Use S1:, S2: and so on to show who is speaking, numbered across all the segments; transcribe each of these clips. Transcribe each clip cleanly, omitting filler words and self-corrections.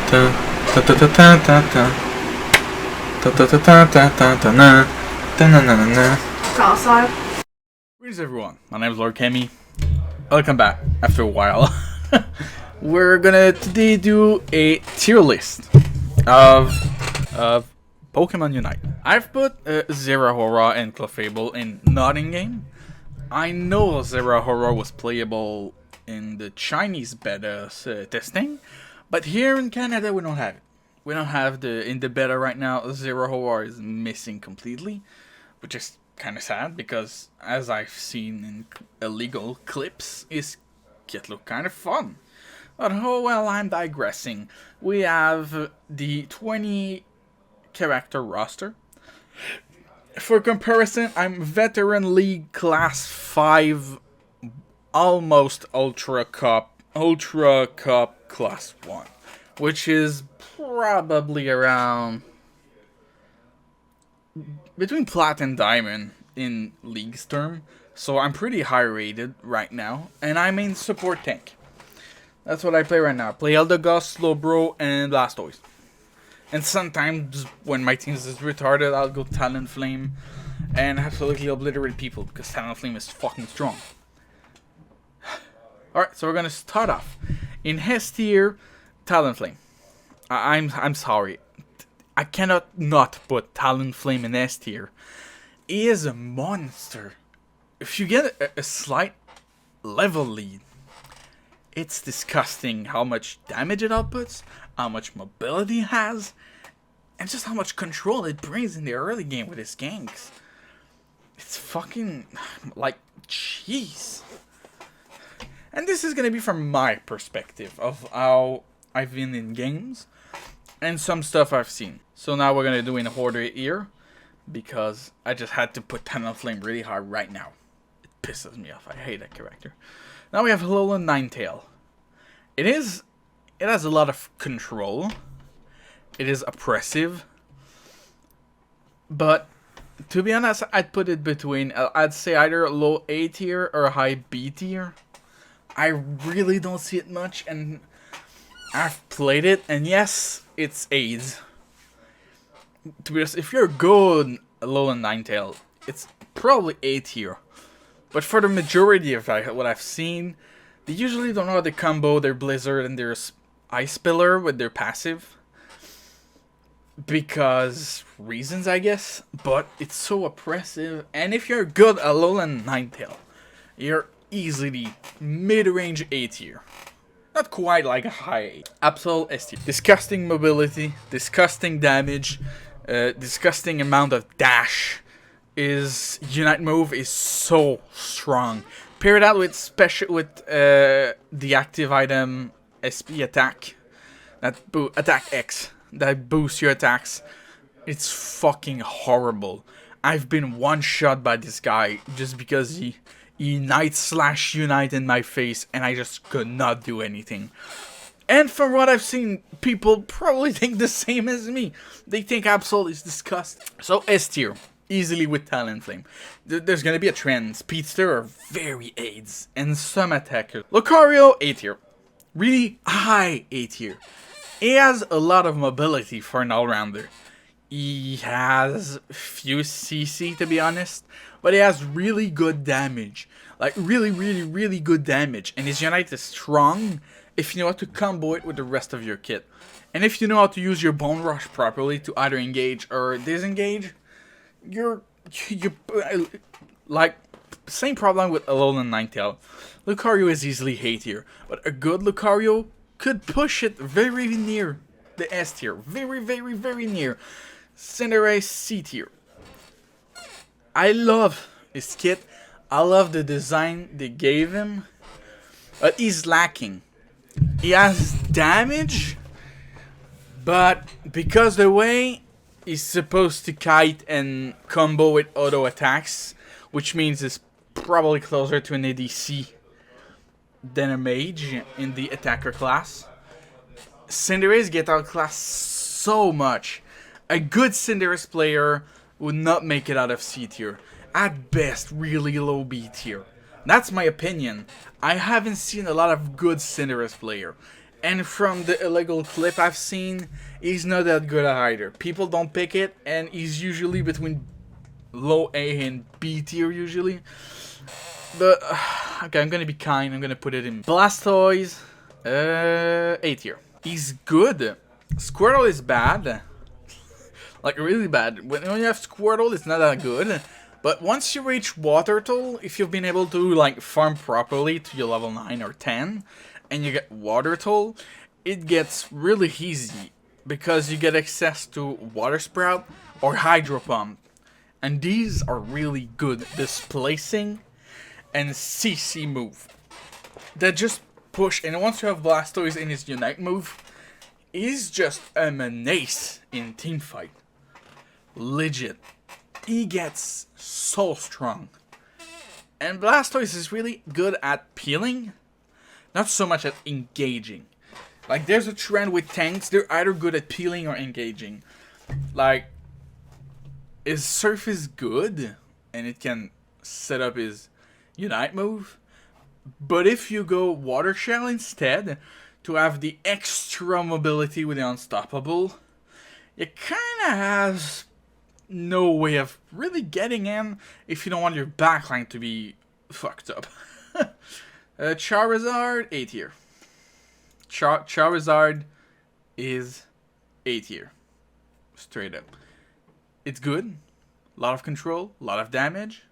S1: Ta ta ta ta ta ta ta ta ta ta ta ta ta ta na ta na na na.
S2: Crossfire.
S1: Greetings everyone, my name is Lord Kemi. Welcome back after a while. We're gonna today do a tier list of Pokemon Unite. I've put Zeraora and Clefable in not in game. I know Zeraora was playable in the Chinese beta testing, but here in Canada we don't have it. We don't have in the beta right now. Zeraora is missing completely, which is kind of sad because, as I've seen in illegal clips, it look kind of fun. But oh well, I'm digressing. We have the 20 character roster. For comparison, I'm Veteran League Class 5, almost Ultra Cup Class 1, which is probably around between Plat and Diamond in League's term. So I'm pretty high rated right now, and I'm in support tank. That's what I play right now. I play Eldegas, Slubber, and Blastoise. And sometimes, when my team is retarded, I'll go Talonflame and absolutely obliterate people because Talonflame is fucking strong. Alright, so we're gonna start off. In S tier, Talonflame. I'm sorry. I cannot not put Talonflame in S tier. He is a monster. If you get a slight level lead, it's disgusting how much damage it outputs, how much mobility it has, and just how much control it brings in the early game with his ganks. It's fucking, like, jeez. And this is gonna be from my perspective of how I've been in games and some stuff I've seen. So now we're gonna do in order here, because I just had to put Talonflame really hard right now. It pisses me off. I hate that character. Now we have Alolan Ninetale. It has a lot of control. It is oppressive. But to be honest, I'd put it between, I'd say either low A tier or high B tier. I really don't see it much, and I've played it, and yes, it's AIDS. To be honest, if you're good Alolan Ninetale, it's probably A tier. But for the majority of what I've seen, they usually don't know how to combo their Blizzard and their Ice Pillar with their passive. Because reasons, I guess. But it's so oppressive. And if you're good Alolan Ninetale, you're easily mid-range A tier. Not quite like a high A. Absol S tier. Disgusting mobility, disgusting damage, disgusting amount of dash. His Unite move is so strong. Pair that with the active item SP attack, attack X, that boosts your attacks. It's fucking horrible. I've been one shot by this guy just because he Unite in my face, and I just could not do anything. And from what I've seen, people probably think the same as me. They think Absol is disgusting. So S tier. Easily with Talonflame. There's gonna be a trend. Speedster are very AIDS, and some attackers. Lucario, A tier. Really high A tier. He has a lot of mobility for an all-rounder. He has few CC, to be honest, but he has really good damage. Like, really good damage. And his Unite is strong if you know how to combo it with the rest of your kit. And if you know how to use your Bone Rush properly to either engage or disengage, you're like, same problem with Alolan Ninetale. Lucario is easily A tier, but a good Lucario could push it very near the S tier. Very near. Cinderace C tier. I love his kit. I love the design they gave him, but he's lacking. He has damage, but because the way he's supposed to kite and combo with auto attacks, which means it's probably closer to an ADC than a mage in the attacker class. Cinderace get outclassed so much. A good Cinderace player would not make it out of C tier. At best, really low B tier. That's my opinion. I haven't seen a lot of good Cinderace player. And from the illegal clip I've seen, he's not that good either. People don't pick it, and he's usually between low A and B tier usually. But, okay, I'm gonna be kind, I'm gonna put it in Blastoise, A tier. He's good. Squirtle is bad. Like, really bad. When you have Squirtle, it's not that good. But once you reach Water Tool, if you've been able to, like, farm properly to your level 9 or 10, and you get Water Tool, it gets really easy. Because you get access to Water Sprout or Hydro Pump. And these are really good displacing and CC move. That just push, and once you have Blastoise in his Unite move, he's just a menace in teamfight. Legit. He gets so strong. And Blastoise is really good at peeling, not so much at engaging. Like, there's a trend with tanks, they're either good at peeling or engaging. Like, his Surf is good, and it can set up his Unite move. But if you go Water Shell instead, to have the extra mobility with the Unstoppable, you kinda have no way of really getting in if you don't want your backline to be fucked up. Charizard, A tier. Charizard is A tier. Straight up. It's good. A lot of control, a lot of damage.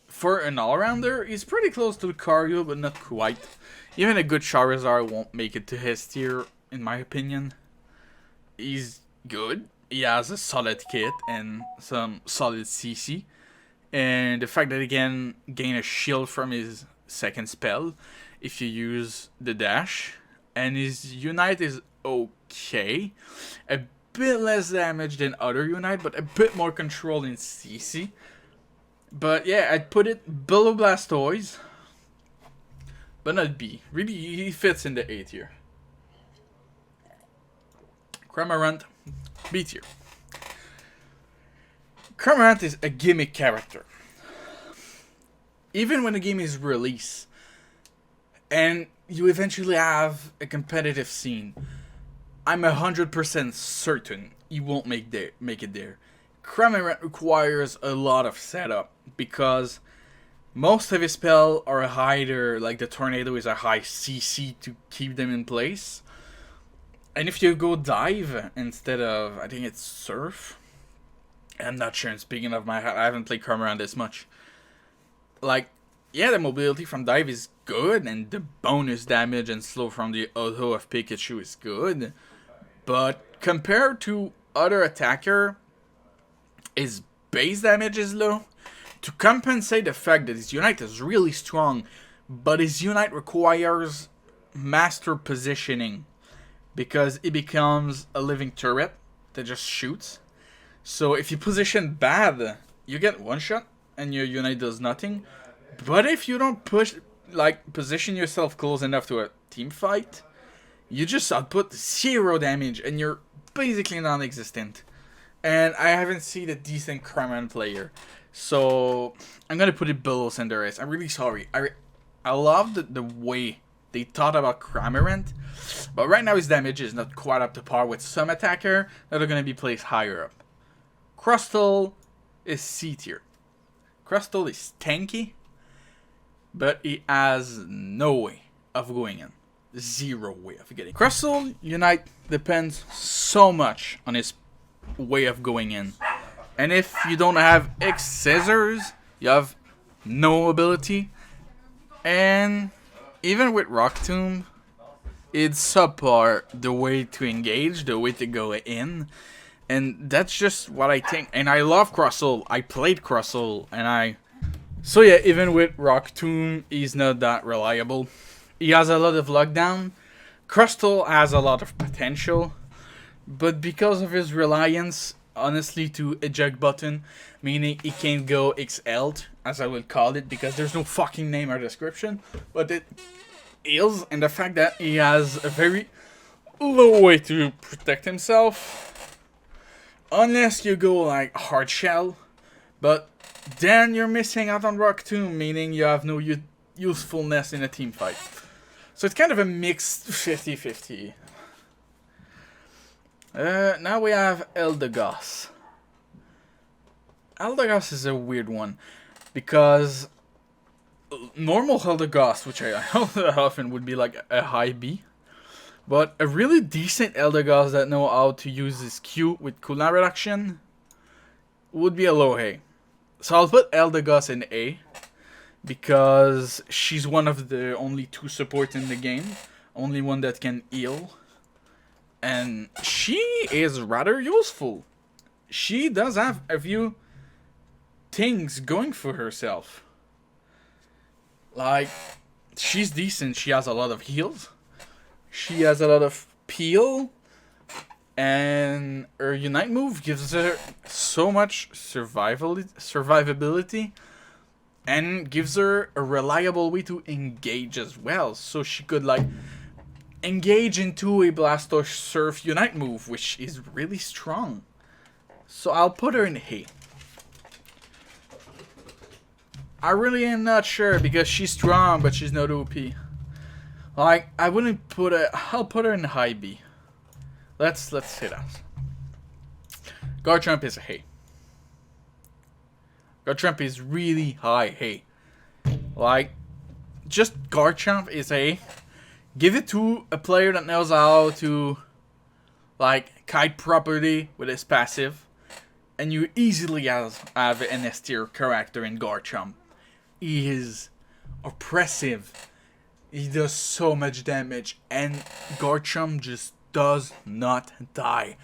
S1: For an all-rounder, he's pretty close to the Cardio, but not quite. Even a good Charizard won't make it to his tier, in my opinion. He's good. He has a solid kit and some solid CC. And the fact that he can gain a shield from his second spell if you use the dash. And his Unite is okay. A bit less damage than other Unite, but a bit more control in CC. But yeah, I'd put it below Blastoise, but not B. Really, he fits in the A tier. Kramer, B tier. Kramer is a gimmick character. Even when the game is released, and you eventually have a competitive scene, I'm 100% certain you won't make it there. Kramer requires a lot of setup because most of his spells are either, like the Tornado is a high CC to keep them in place. And if you go Dive instead of, I think it's Surf. I'm not sure, and speaking of my head, I haven't played Kramer this much. Like, yeah, the mobility from Dive is good, and the bonus damage and slow from the auto of Pikachu is good. But compared to other attacker, his base damage is low. To compensate the fact that his Unite is really strong, but his Unite requires master positioning because it becomes a living turret that just shoots. So if you position bad, you get one shot and your Unite does nothing. But if you don't position yourself close enough to a team fight, you just output 0 damage and you're basically non-existent. And I haven't seen a decent Kramer player. So I'm going to put it below Cinderace. I'm really sorry. I love the way they thought about Kramer. But right now his damage is not quite up to par with some attacker that are going to be placed higher up. Crustal is C tier. Crustal is tanky, but he has no way of going in. 0 way of getting. Crustal Unite depends so much on his way of going in. And if you don't have X scissors, you have no ability. And even with Rock Tomb, it's subpar the way to engage, the way to go in. And that's just what I think. And I love Crustal. I played Crustal and so yeah, even with Rock Tomb, he's not that reliable. He has a lot of lockdown. Crustal has a lot of potential. But because of his reliance, honestly, to eject button, meaning he can't go XL, as I will call it, because there's no fucking name or description, but it is, and the fact that he has a very low way to protect himself, unless you go like hard shell, but then you're missing out on Rock Tomb, meaning you have no usefulness in a team fight. So it's kind of a mixed 50-50. Now we have Eldegas. Eldegas is a weird one, because normal Eldegas, which I often would be like a high B, but a really decent Eldegas that know how to use his Q with cooldown reduction would be a low A. So I'll put Eldegas in A, because she's one of the only 2 supports in the game, only one that can heal, and she is rather useful. She does have a few things going for herself. Like, she's decent, she has a lot of heals, she has a lot of peel, and her Unite move gives her so much survivability, and gives her a reliable way to engage as well. So she could like engage into a Blastoise Surf Unite move, which is really strong. So I'll put her in A. I really am not sure, because she's strong, but she's not OP. Like, I wouldn't put her... I'll put her in high B. Let's say that. Garchomp is a A. Garchomp is really high A. Like, just Garchomp is A. Give it to a player that knows how to, like, kite properly with his passive, and you easily have an S tier character in Garchomp. He is oppressive. He does so much damage, and Garchomp just does not die.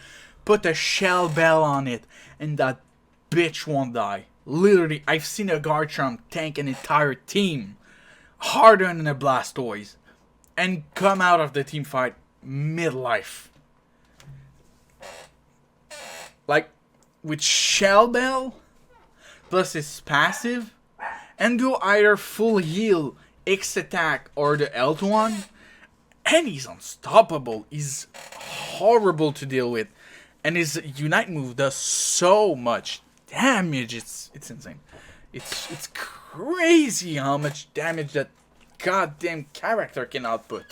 S1: Put a shell bell on it, and that bitch won't die. Literally, I've seen a Garchomp tank an entire team harder than a Blastoise, and come out of the team fight mid-life. Like, with Shell Bell, plus his passive, and go either full heal, X attack, or the Health one, and he's unstoppable. He's horrible to deal with, and his Unite move does so much damage. It's insane. It's crazy how much damage that goddamn character can output.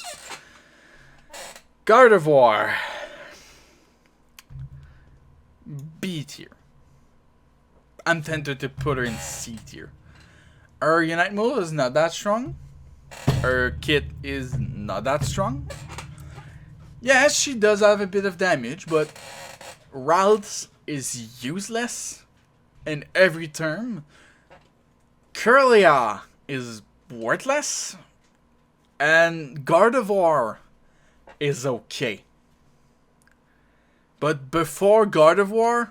S1: Gardevoir, B tier. I'm tempted to put her in C tier. Her Unite move is not that strong. Her kit is not that strong. Yes, she does have a bit of damage, but Ralts is useless in every term. Kirlia is worthless. And Gardevoir is okay. But before Gardevoir,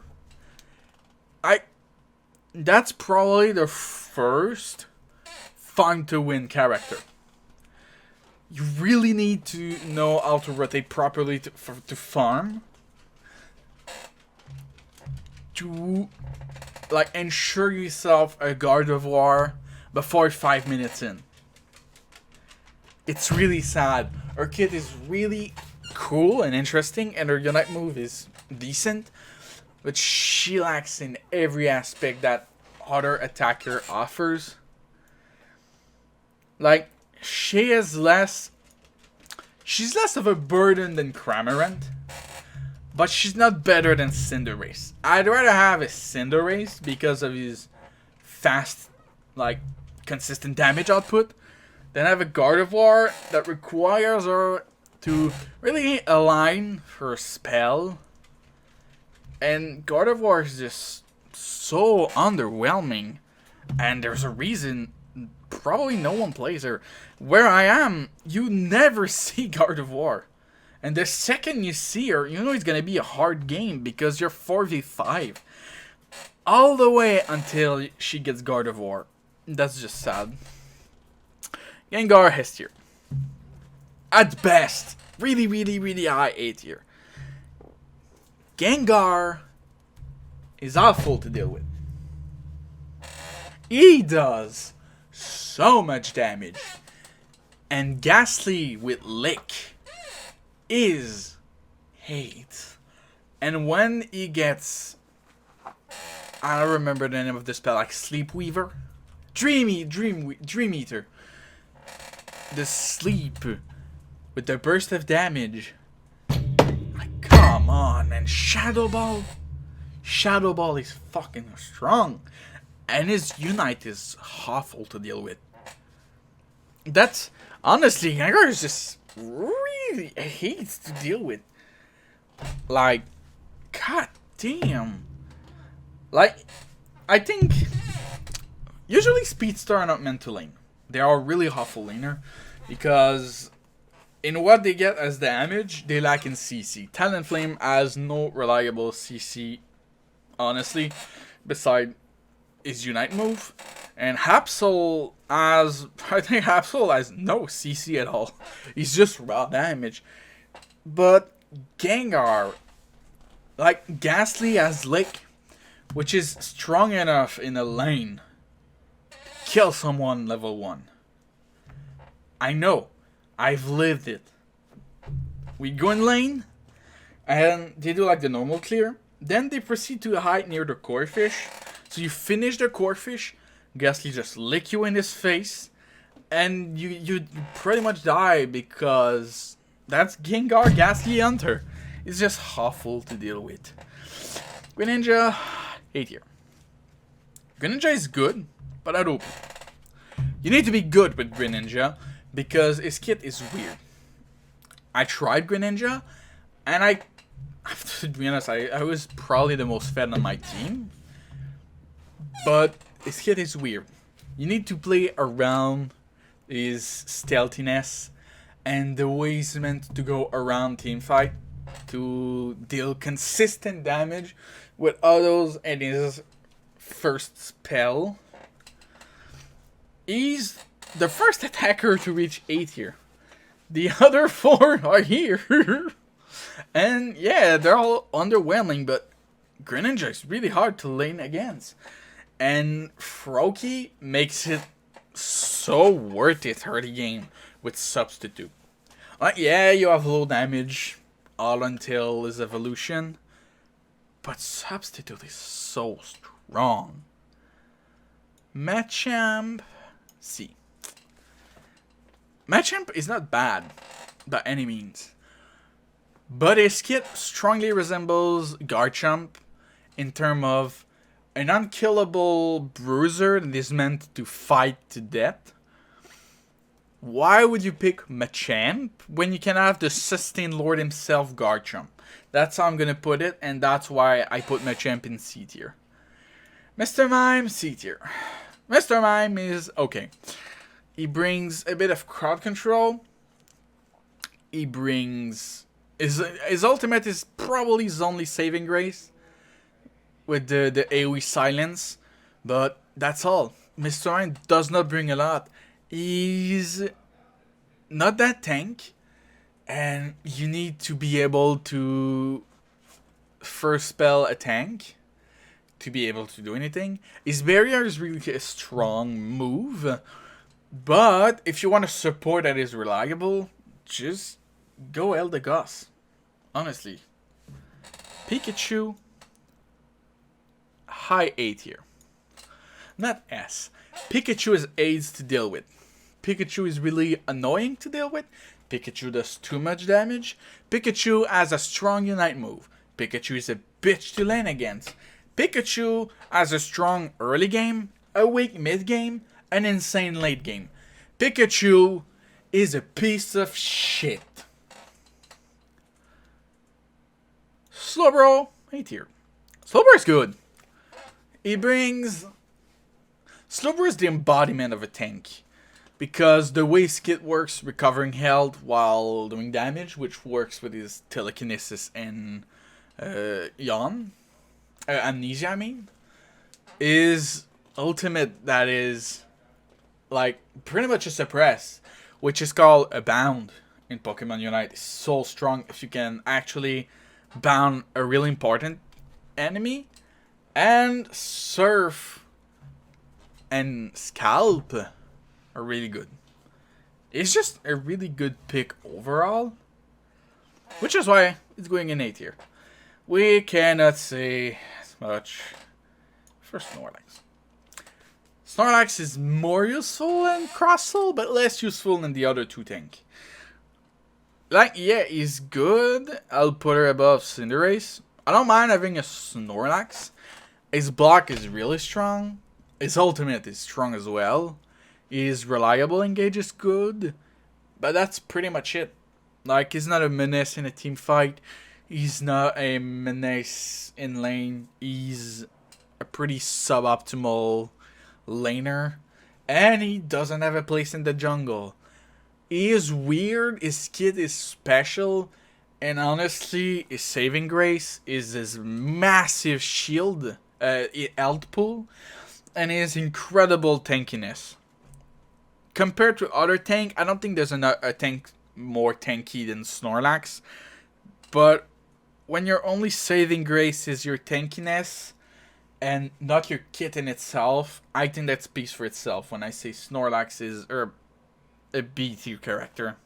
S1: that's probably the first fun to win character. You really need to know how to rotate properly to farm. To like ensure yourself a Gardevoir before 5 minutes in. It's really sad. Her kit is really cool and interesting, and her Unite move is decent, but she lacks in every aspect that other attacker offers. Like, she's less of a burden than Kramer, but she's not better than Cinderace. I'd rather have a Cinderace because of his fast, like, consistent damage output than have a Gardevoir that requires her to really align her spell. And Gardevoir is just so underwhelming, and there's a reason probably no one plays her. Where I am, you never see Gardevoir, and the second you see her, you know it's gonna be a hard game because you're 4v5 all the way until she gets Gardevoir. That's just sad. Gengar has tier. At best, really high A tier. Gengar is awful to deal with. He does so much damage. And Ghastly with Lick is hate. And when he gets, I don't remember the name of the spell, like Sleepweaver? Dream Eater. The sleep with the burst of damage. Like, come on, man. Shadowball. Shadowball is fucking strong. And his Unite is awful to deal with. That's, honestly, Gengar is just really hates to deal with. Like, god damn. Like, I think, usually Speedster are not meant to lane. They are really awful laner. Because in what they get as damage, they lack in CC. Talonflame has no reliable CC, honestly, beside his Unite move. And Haxel has, I think Haxel has no CC at all. He's just raw damage. But Gengar, like, Ghastly has Lick, which is strong enough in a lane to kill someone level 1. I know. I've lived it. We go in lane, and they do like the normal clear. Then they proceed to hide near the core fish. So you finish the core fish, Ghastly just lick you in his face, and you pretty much die because that's Gengar Ghastly Hunter. It's just awful to deal with. Greninja, 8 tier. Greninja is good, but I'd open. You need to be good with Greninja because his kit is weird. I tried Greninja, and I have to be honest, I was probably the most fed on my team. But his kit is weird. You need to play around his stealthiness and the way he's meant to go around teamfight to deal consistent damage with autos and his first spell. He's the first attacker to reach 8 here. The other 4 are here. And yeah, they're all underwhelming, but Greninja is really hard to lane against. And Froakie makes it so worth it early game with Substitute. Yeah, you have low damage all until his evolution, but Substitute is so strong. Machamp, C. Machamp is not bad by any means, but his kit strongly resembles Garchomp in terms of an unkillable bruiser that is meant to fight to death. Why would you pick Machamp when you can have the Sustained Lord himself, Garchomp? That's how I'm gonna put it, and that's why I put Machamp in C tier. Mr.Mime, C tier. Mr.Mime is okay. He brings a bit of crowd control. He brings his ultimate is probably his only saving grace with the AoE silence, but that's all. Mr. Mime does not bring a lot. He's not that tank, and you need to be able to first spell a tank to be able to do anything. His barrier is really a strong move, but if you want a support that is reliable, just go Eldegas. Honestly. Pikachu, high A tier. Not S. Pikachu is AIDS to deal with. Pikachu is really annoying to deal with. Pikachu does too much damage. Pikachu has a strong Unite move. Pikachu is a bitch to lane against. Pikachu has a strong early game, a weak mid game, an insane late game. Pikachu is a piece of shit. Slubber, A tier. Slubber is good. He brings... Slubber is the embodiment of a tank. Because the way his kit works, recovering health while doing damage, which works with his telekinesis and amnesia, I mean, is ultimate that is like pretty much a suppress, which is called a bound in Pokemon Unite. It's so strong if you can actually bound a really important enemy, and Surf and Scalp are really good. It's just a really good pick overall, which is why it's going in A tier. We cannot say as much for Snorlax. Snorlax is more useful than Crustal, but less useful than the other two tank. Like, yeah, he's good. I'll put her above Cinderace. I don't mind having a Snorlax. His block is really strong. His ultimate is strong as well. He's reliable, engage is good. But that's pretty much it. Like, he's not a menace in a team fight. He's not a menace in lane. He's a pretty suboptimal laner. And he doesn't have a place in the jungle. He is weird, his kit is special, and honestly, his saving grace is his massive shield, health pool, and his incredible tankiness. Compared to other tank, I don't think there's a tank more tanky than Snorlax, but when your only saving grace is your tankiness, and not your kit in itself, I think that speaks for itself when I say Snorlax is a B tier character.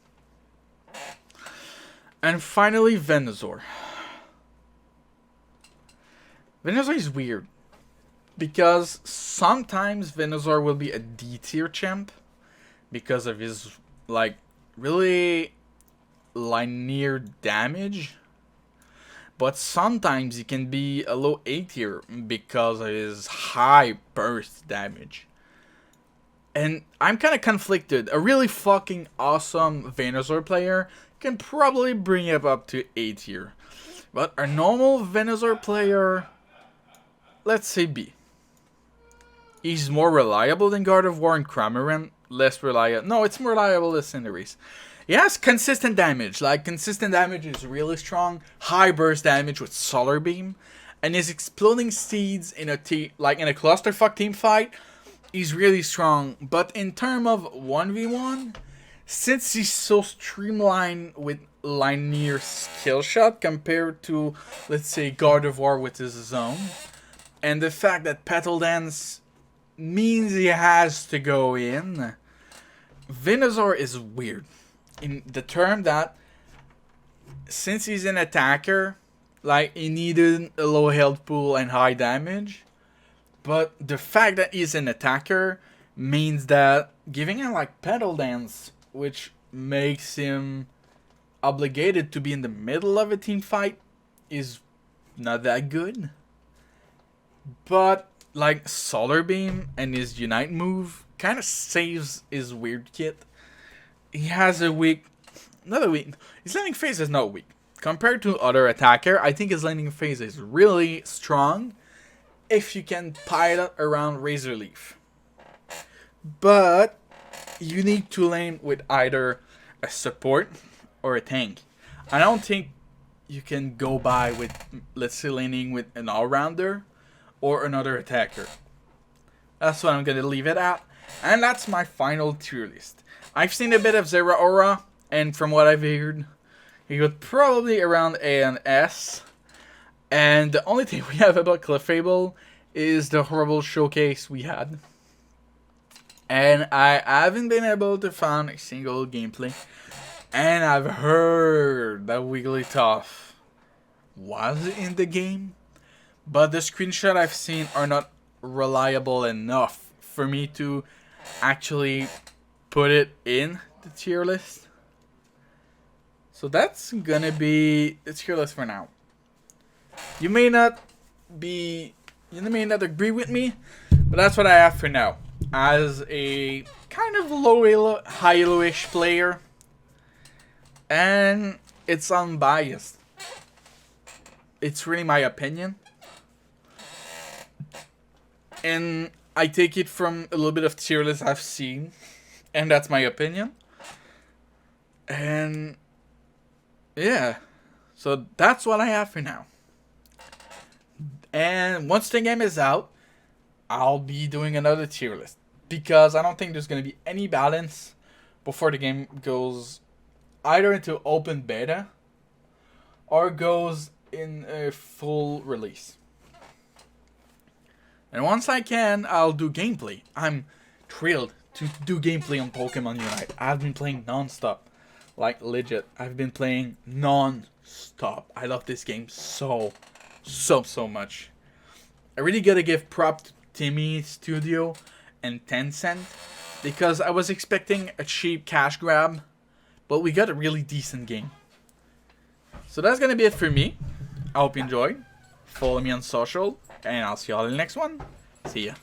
S1: And finally, Venusaur. Venusaur is weird. Because sometimes Venusaur will be a D tier champ. Because of his, like, really linear damage. But sometimes he can be a low A tier because of his high burst damage. And I'm kind of conflicted. A really fucking awesome Venusaur player can probably bring it up to A tier. But a normal Venusaur player, let's say B. He's more reliable than God of War and Kramer, and less reliable. No, it's more reliable than Cinderace. He has consistent damage. Like, consistent damage is really strong. High burst damage with Solar Beam. And his exploding seeds in a clusterfuck team fight, he's really strong. But in terms of 1v1, since he's so streamlined with linear skill shot compared to, let's say, God of War with his zone, and the fact that Petal Dance means he has to go in, Venusaur is weird. In the term that, since he's an attacker, like, he needed a low health pool and high damage. But the fact that he's an attacker means that giving him, like, Petal Dance, which makes him obligated to be in the middle of a team fight, is not that good. But, like, Solar Beam and his Unite move kind of saves his weird kit. He has a weak... Not a weak... His landing phase is not weak. Compared to other attacker, I think his landing phase is really strong if you can pilot around Razor Leaf. But you need to lane with either a support or a tank. I don't think you can go by with, let's say, laning with an all-rounder or another attacker. That's what I'm going to leave it at. And that's my final tier list. I've seen a bit of Zeraora, and from what I've heard, he got probably around A and S. And the only thing we have about Clefable is the horrible showcase we had. And I haven't been able to find a single gameplay. And I've heard that Wigglytuff was in the game. But the screenshots I've seen are not reliable enough for me to actually put it in the tier list. So that's gonna be the tier list for now. You may not agree with me, but that's what I have for now. As a kind of high elo-ish player. And it's unbiased. It's really my opinion. And I take it from a little bit of tier list I've seen. And that's my opinion. And yeah. So that's what I have for now. And once the game is out, I'll be doing another tier list. Because I don't think there's going to be any balance before the game goes either into open beta or goes in a full release. And once I can, I'll do gameplay. I'm thrilled to do gameplay on Pokemon Unite. I've been playing non-stop. Like, legit. I've been playing non-stop. I love this game so much. I really gotta give prop to Timmy Studio and Tencent, because I was expecting a cheap cash grab, but we got a really decent game. So that's gonna be it for me. I hope you enjoyed. Follow me on social, and I'll see y'all in the next one. See ya.